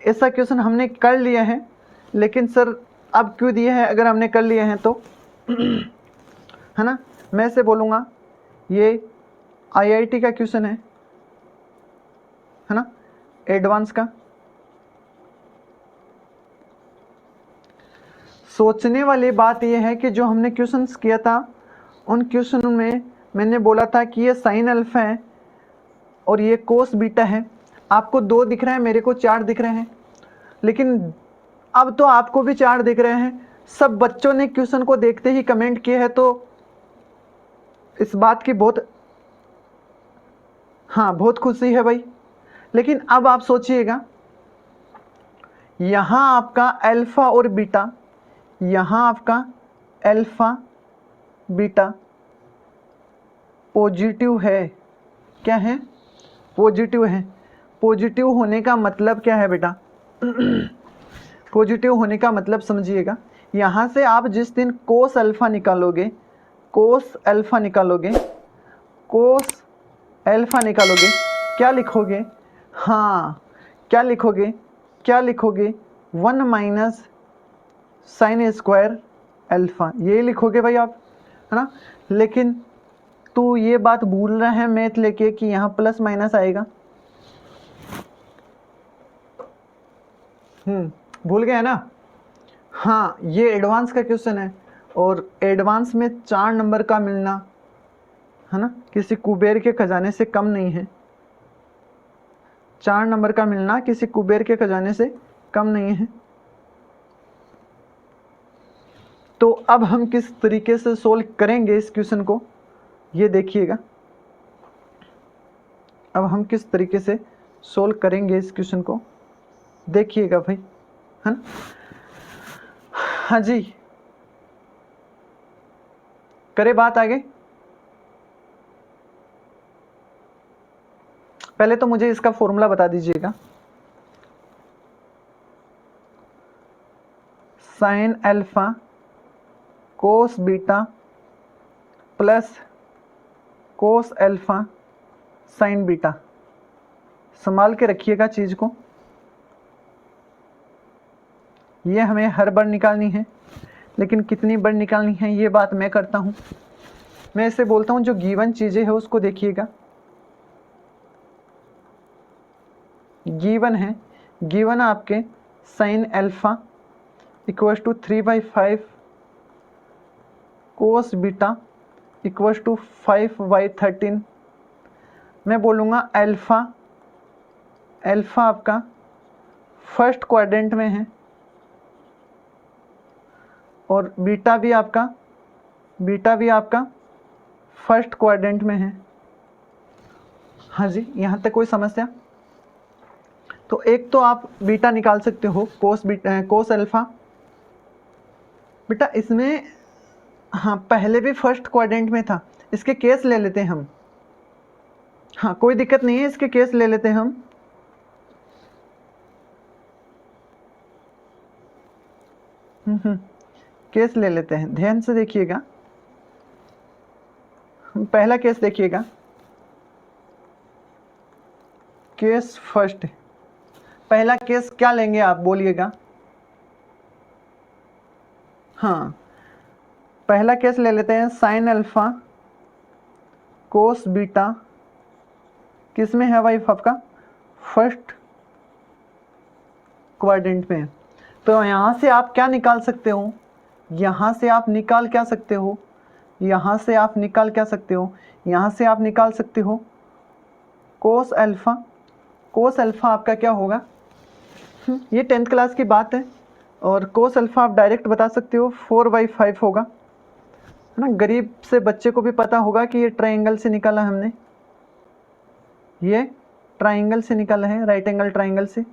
ऐसा क्वेश्चन हमने कर लिया है, लेकिन सर अब क्यों दिए हैं अगर हमने कर लिए हैं तो है ना। मैं से बोलूँगा ये आईआईटी का क्वेश्चन है ना, एडवांस का। सोचने वाली बात यह है कि जो हमने क्वेश्चंस किया था उन क्वेश्चन में मैंने बोला था कि ये साइन अल्फा है और ये कोस बीटा है। आपको 2 दिख रहे हैं, मेरे को 4 दिख रहे हैं, लेकिन अब तो आपको भी 4 दिख रहे हैं। सब बच्चों ने क्वेश्चन को देखते ही कमेंट किए हैं, तो इस बात की बहुत खुशी है भाई। लेकिन अब आप सोचिएगा, यहाँ आपका अल्फा और बीटा, यहाँ आपका अल्फा बीटा पॉजिटिव है। क्या है? पॉजिटिव है। पॉजिटिव होने का मतलब क्या है बेटा? पॉजिटिव होने का मतलब समझिएगा, यहाँ से आप जिस दिन कोस अल्फा निकालोगे, कोस अल्फा निकालोगे, कोस अल्फा निकालोगे, क्या लिखोगे? हाँ, क्या लिखोगे? क्या लिखोगे? 1 माइनस साइन स्क्वायर अल्फा, ये लिखोगे भाई आप, है ना। लेकिन तू ये बात भूल रहा है मैथ लेके कि यहाँ प्लस माइनस आएगा। भूल गया ना। हाँ, ये एडवांस का क्वेश्चन है और एडवांस में 4 नंबर का मिलना, है ना, किसी कुबेर के खजाने से कम नहीं है। 4 नंबर का मिलना किसी कुबेर के खजाने से कम नहीं है। तो अब हम किस तरीके से सोल्व करेंगे इस क्वेश्चन को, ये देखिएगा। अब हम किस तरीके से सोल्व करेंगे इस क्वेश्चन को, देखिएगा भाई, है ना। हाँ जी, करे बात आगे। पहले तो मुझे इसका फॉर्मूला बता दीजिएगा। Sine alpha cos beta plus cos alpha sign beta. संभाल के रखिएगा चीज़ को, ये हमें हर बार निकालनी है, लेकिन कितनी बार निकालनी है ये बात मैं करता हूँ। मैं इसे बोलता हूँ जो गिवन चीज़ें है उसको देखिएगा। गिवन है, गिवन आपके sine alpha equals to 3/5 cos beta equals to 5/13। मैं बोलूँगा अल्फ़ा, अल्फ़ा आपका फर्स्ट क्वाड्रेंट में है और बीटा भी आपका फर्स्ट क्वाड्रेंट में है। हाँ जी, यहाँ तक कोई समस्या? तो एक तो आप बीटा निकाल सकते हो, कोस अल्फ़ा। बेटा इसमें हाँ पहले भी फर्स्ट क्वाड्रेंट में था, इसके केस ले लेते हैं हम। हाँ कोई दिक्कत नहीं है, इसके केस ले लेते हैं हम। केस ले लेते हैं, ध्यान से देखिएगा। पहला केस देखिएगा, केस फर्स्ट। पहला केस क्या लेंगे आप बोलिएगा? हाँ पहला केस ले लेते हैं, साइन अल्फा कोस बीटा किस में है भाई? आपका फर्स्ट क्वाड्रेंट में। तो यहाँ से आप क्या निकाल सकते हो? यहाँ से आप निकाल क्या सकते हो? यहाँ से आप निकाल क्या सकते हो? यहाँ से आप निकाल सकते हो कोस अल्फ़ा। कोस अल्फ़ा आपका क्या होगा? ये 10th क्लास की बात है, और कोस अल्फ़ा आप डायरेक्ट बता सकते हो 4/5 होगा, है ना। गरीब से बच्चे को भी पता होगा कि ये ट्रायंगल से निकाला हमने, ये ट्रायंगल से निकाला है, राइट एंगल ट्रायंगल से।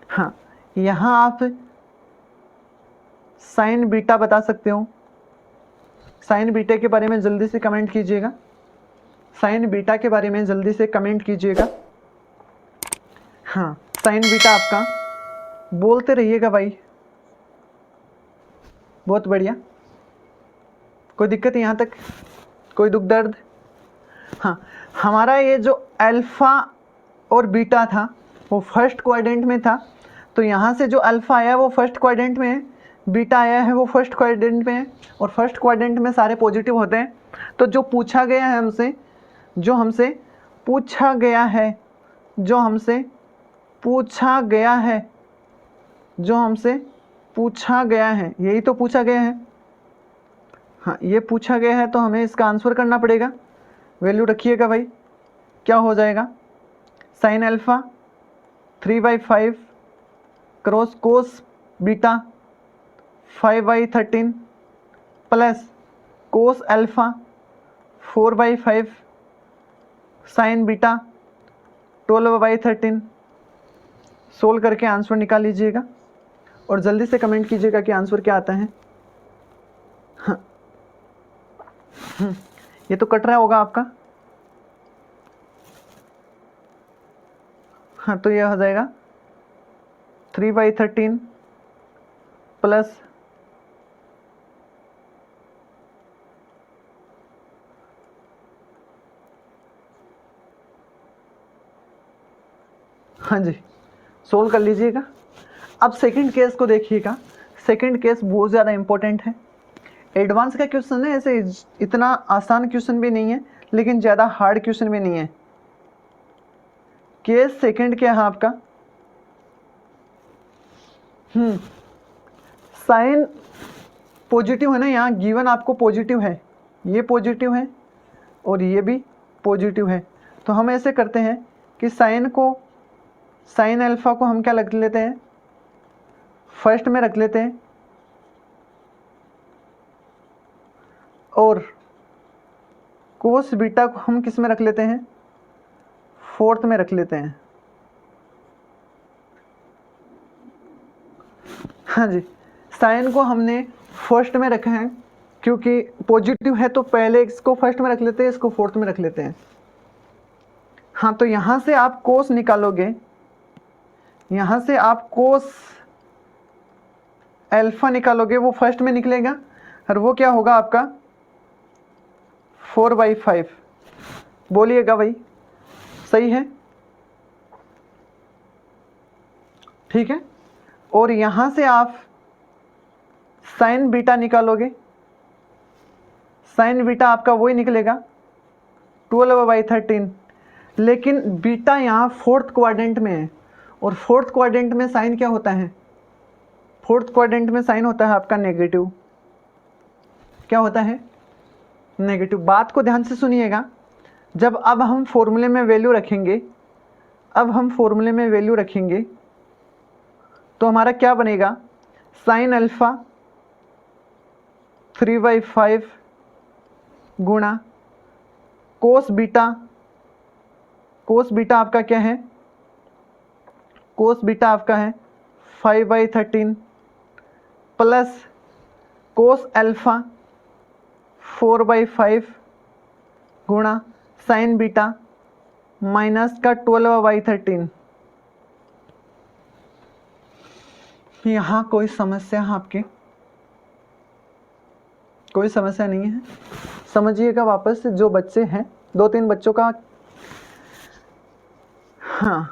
हाँ यहाँ आप साइन बीटा बता सकते हो। साइन बीटा के बारे में जल्दी से कमेंट कीजिएगा, साइन बीटा के बारे में जल्दी से कमेंट कीजिएगा। हाँ साइन बीटा आपका बोलते रहिएगा भाई, बहुत बढ़िया। कोई दिक्कत यहाँ तक? कोई दुख दर्द? हाँ हमारा ये जो अल्फ़ा और बीटा था वो फर्स्ट क्वाड्रेंट में था, तो यहाँ से जो अल्फ़ा आया है वो फर्स्ट क्वाड्रेंट में है, बीटा आया है वो फर्स्ट क्वाड्रेंट में है, और फर्स्ट क्वाड्रेंट में सारे पॉजिटिव होते हैं। तो जो पूछा गया है हमसे, जो हमसे पूछा गया है, जो हमसे पूछा गया है, जो हमसे पूछा गया है, यही तो पूछा गया है। हाँ, ये पूछा गया है तो हमें इसका आंसर करना पड़ेगा। वैल्यू रखिएगा भाई, क्या हो जाएगा, sine alpha 3/5 cross cos beta 5/13 plus cos alpha 4/5 sign beta 12/13। Solve करके आंसर निकाल लीजिएगा और जल्दी से कमेंट कीजिएगा कि आंसर क्या आता है। हाँ, ये तो कट रहा होगा आपका। हाँ, तो यह हो जाएगा 3/13 प्लस हाँ जी, सोल्व कर लीजिएगा। अब सेकंड केस को देखिएगा। सेकंड केस बहुत ज़्यादा इंपॉर्टेंट है, एडवांस का क्वेश्चन है, ऐसे इतना आसान क्वेश्चन भी नहीं है लेकिन ज़्यादा हार्ड क्वेश्चन भी नहीं है। केस सेकंड क्या है आपका, साइन पॉजिटिव है ना, यहाँ गिवन आपको पॉजिटिव है, ये पॉजिटिव है और ये भी पॉजिटिव है। तो हम ऐसे करते हैं कि साइन अल्फ़ा को हम क्या रख लेते हैं, फर्स्ट में रख लेते हैं, और कोस बीटा को हम किस में रख लेते हैं, फोर्थ में रख लेते हैं। हाँ जी, साइन को हमने फर्स्ट में रखा है क्योंकि पॉजिटिव है, तो पहले इसको फर्स्ट में रख लेते हैं, इसको फोर्थ में रख लेते हैं। हाँ, तो यहाँ से आप कोस निकालोगे, यहाँ से आप कोस अल्फ़ा निकालोगे, वो फर्स्ट में निकलेगा और वो क्या होगा आपका 4/5। बोलिएगा भाई, सही है, ठीक है। और यहाँ से आप साइन बीटा निकालोगे, साइन बीटा आपका वही निकलेगा 12/13, लेकिन बीटा यहाँ फोर्थ क्वाड्रेंट में है, और फोर्थ क्वाड्रेंट में साइन क्या होता है, फोर्थ क्वाड्रेंट में साइन होता है आपका नेगेटिव। क्या होता है, नेगेटिव। बात को ध्यान से सुनिएगा। जब अब हम फॉर्मूले में वैल्यू रखेंगे, अब हम फॉर्मूले में वैल्यू रखेंगे तो हमारा क्या बनेगा, साइन अल्फ़ा 3/5 गुणा कोस बीटा, कोस बीटा आपका क्या है, कोस बीटा आपका है 5/13 प्लस कोस अल्फ़ा 4/5 गुणा साइन बीटा माइनस का 12/13। यहाँ कोई समस्या है आपके, कोई समस्या नहीं है, समझिएगा वापस से। जो बच्चे हैं, 2-3 बच्चों का, हाँ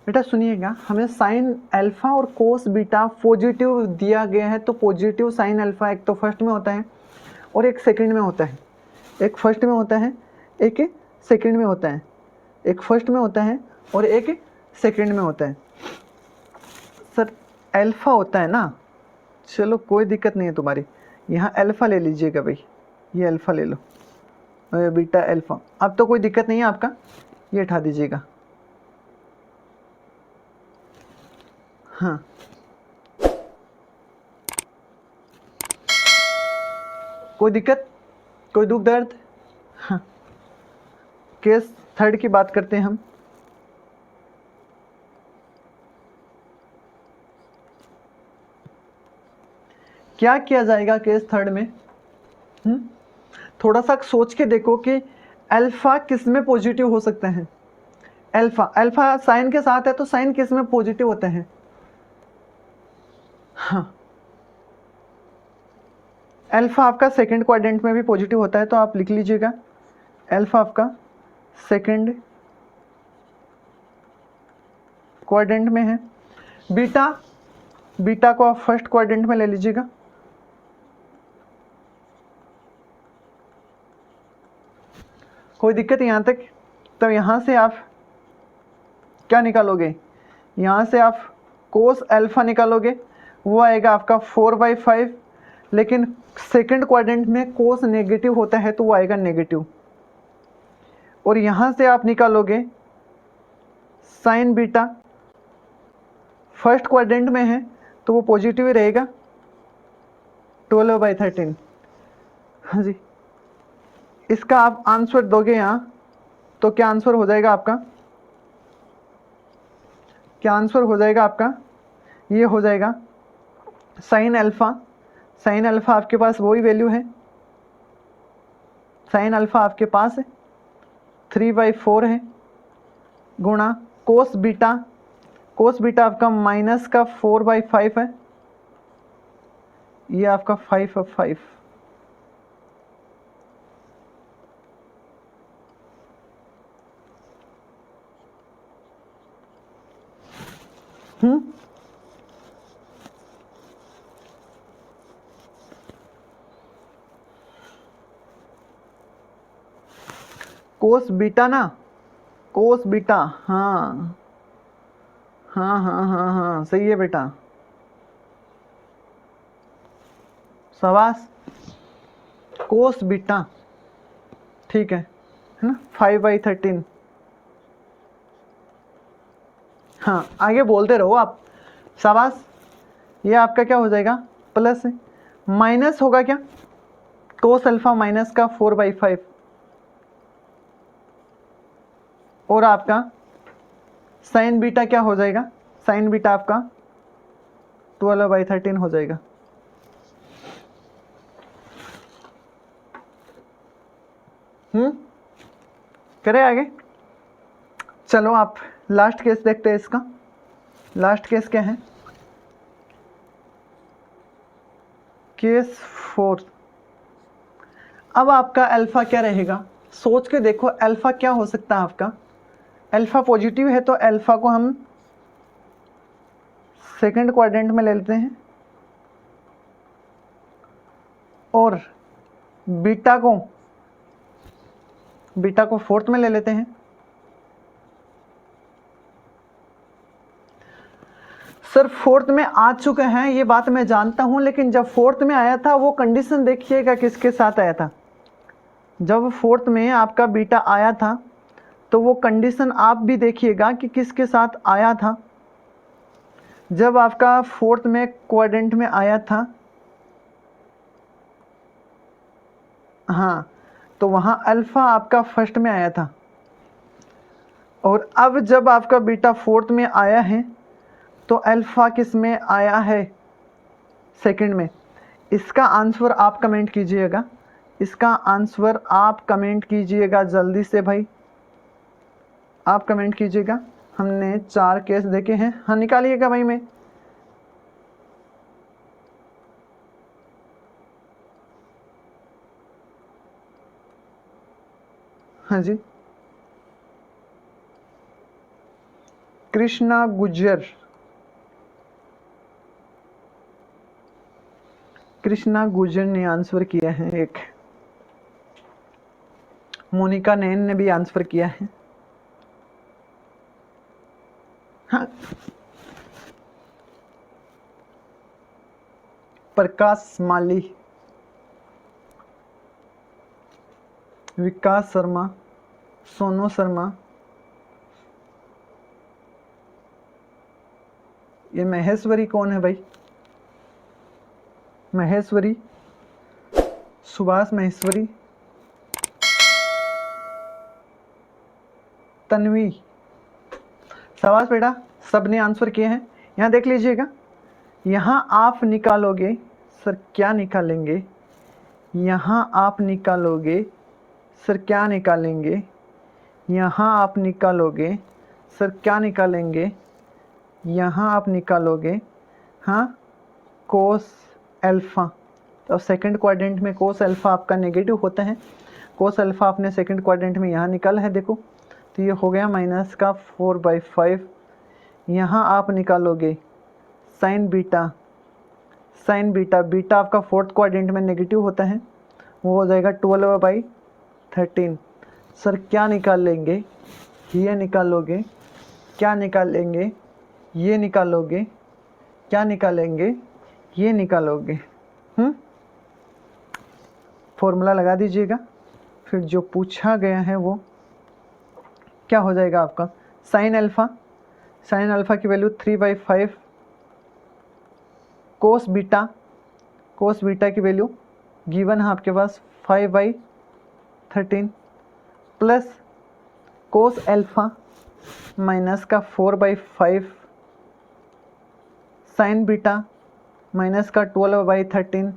बेटा सुनिएगा, हमें साइन अल्फ़ा और कोस बीटा पॉजिटिव दिया गया है, तो पॉजिटिव साइन अल्फ़ा एक तो फर्स्ट में होता है और एक सेकंड में होता है, एक फर्स्ट में होता है, एक सेकंड में होता है, एक फर्स्ट में होता है और एक सेकंड में होता है। सर अल्फ़ा होता है ना, चलो कोई दिक्कत नहीं है तुम्हारी, यहाँ अल्फ़ा ले लीजिएगा भाई, ये अल्फ़ा ले लो, बीटा अल्फ़ा, अब तो कोई दिक्कत नहीं है आपका, ये उठा दीजिएगा। हाँ, कोई दिक्कत, कोई दुख दर्द। हाँ, केस थर्ड की बात करते हैं हम। क्या किया जाएगा केस थर्ड में, थोड़ा सा सोच के देखो कि अल्फ़ा किस में पॉजिटिव हो सकता है। अल्फ़ा साइन के साथ है तो साइन किस में पॉजिटिव होता है। हाँ, अल्फ़ा आपका सेकंड क्वाड्रेंट में भी पॉजिटिव होता है, तो आप लिख लीजिएगा अल्फ़ा आपका सेकंड क्वाड्रेंट में है। बीटा, बीटा को आप फर्स्ट क्वाड्रेंट में ले लीजिएगा, कोई दिक्कत यहाँ तक? तब यहाँ से आप क्या निकालोगे, यहाँ से आप कोस अल्फा निकालोगे, वो आएगा आपका 4/5, लेकिन सेकंड क्वाड्रेंट में कोस नेगेटिव होता है तो वो आएगा नेगेटिव। और यहाँ से आप निकालोगे साइन बीटा, फर्स्ट क्वाड्रेंट में है तो वो पॉजिटिव ही रहेगा, 12/13। हाँ जी, इसका आप आंसर दोगे यहाँ तो क्या आंसर हो जाएगा आपका, क्या आंसर हो जाएगा आपका, ये हो जाएगा साइन अल्फ़ा, साइन अल्फ़ा आपके पास वही वैल्यू है, साइन अल्फ़ा आपके पास है 3/4 है, गुणा कोस बीटा, कोस बीटा आपका माइनस का 4/5 है, ये आपका 5/5। कोस बीटा ना, कोस बीटा, हाँ हाँ हाँ हाँ हाँ सही है बेटा, शाबाश, कोस बीटा, ठीक है ना, 5/13। हाँ आगे बोलते रहो आप, शाबाश। ये आपका क्या हो जाएगा, प्लस है, माइनस होगा क्या, कोस अल्फा माइनस का 4/5, और आपका साइन बीटा क्या हो जाएगा, साइन बीटा आपका 12/13 हो जाएगा। करें आगे, चलो आप लास्ट केस देखते हैं इसका। लास्ट केस क्या है, केस 4। अब आपका अल्फा क्या रहेगा, सोच के देखो अल्फा क्या हो सकता है आपका, अल्फा पॉजिटिव है तो अल्फा को हम सेकंड क्वाड्रेंट में ले लेते हैं, और बीटा को फोर्थ में ले लेते हैं। सर फोर्थ में आ चुके हैं, ये बात मैं जानता हूं, लेकिन जब फोर्थ में आया था वो कंडीशन देखिएगा किसके साथ आया था। जब फोर्थ में आपका बीटा आया था तो वो कंडीशन आप भी देखिएगा कि किसके साथ आया था। जब आपका फोर्थ में क्वाड्रेंट में आया था, हाँ, तो वहाँ अल्फ़ा आपका फर्स्ट में आया था, और अब जब आपका बीटा फोर्थ में आया है तो अल्फ़ा किस में आया है, सेकंड में। इसका आंसर आप कमेंट कीजिएगा, इसका आंसर आप कमेंट कीजिएगा जल्दी से भाई, आप कमेंट कीजिएगा। हमने 4 केस देखे हैं, हाँ निकालिएगा भाई मैं। हाँ जी, कृष्णा गुज्जर, कृष्णा गुज्जर ने आंसर किया है एक, मोनिका नैन ने भी आंसर किया है। हाँ, प्रकाश माली, विकास शर्मा, सोनू शर्मा, ये महेश्वरी कौन है भाई, महेश्वरी, सुभाष महेश्वरी, तन्वी, शाबाश बेटा, सब ने आंसर किए हैं। यहाँ देख लीजिएगा, यहाँ आप निकालोगे, सर क्या निकालेंगे, यहाँ आप निकालोगे, सर क्या निकालेंगे, यहाँ आप निकालोगे, सर क्या निकालेंगे, यहाँ आप निकालोगे, हाँ, कोस अल्फ़ा। तो सेकंड क्वाड्रेंट में कोस अल्फ़ा आपका नेगेटिव होता है, कोस अल्फ़ा आपने सेकंड क्वाड्रेंट में यहाँ निकाला है, देखो तो ये हो गया माइनस का 4/5। यहाँ आप निकालोगे sign beta, sign beta, beta आपका फोर्थ क्वाड्रेंट में नेगेटिव होता है, वो हो जाएगा 12/13। सर क्या निकाल लेंगे, ये निकालोगे, क्या निकाल लेंगे, ये निकालोगे, क्या निकालेंगे, ये निकालोगे। फॉर्मूला लगा दीजिएगा। फिर जो पूछा गया है वो क्या हो जाएगा आपका, साइन अल्फ़ा, साइन अल्फ़ा की value 3/5, cos beta, cos beta की वैल्यू गिवन है आपके पास 5/13 प्लस कोस अल्फ़ा माइनस का 4/5 साइन बीटा माइनस का 12/13।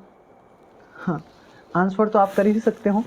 हाँ, आंसर तो आप कर ही सकते हो।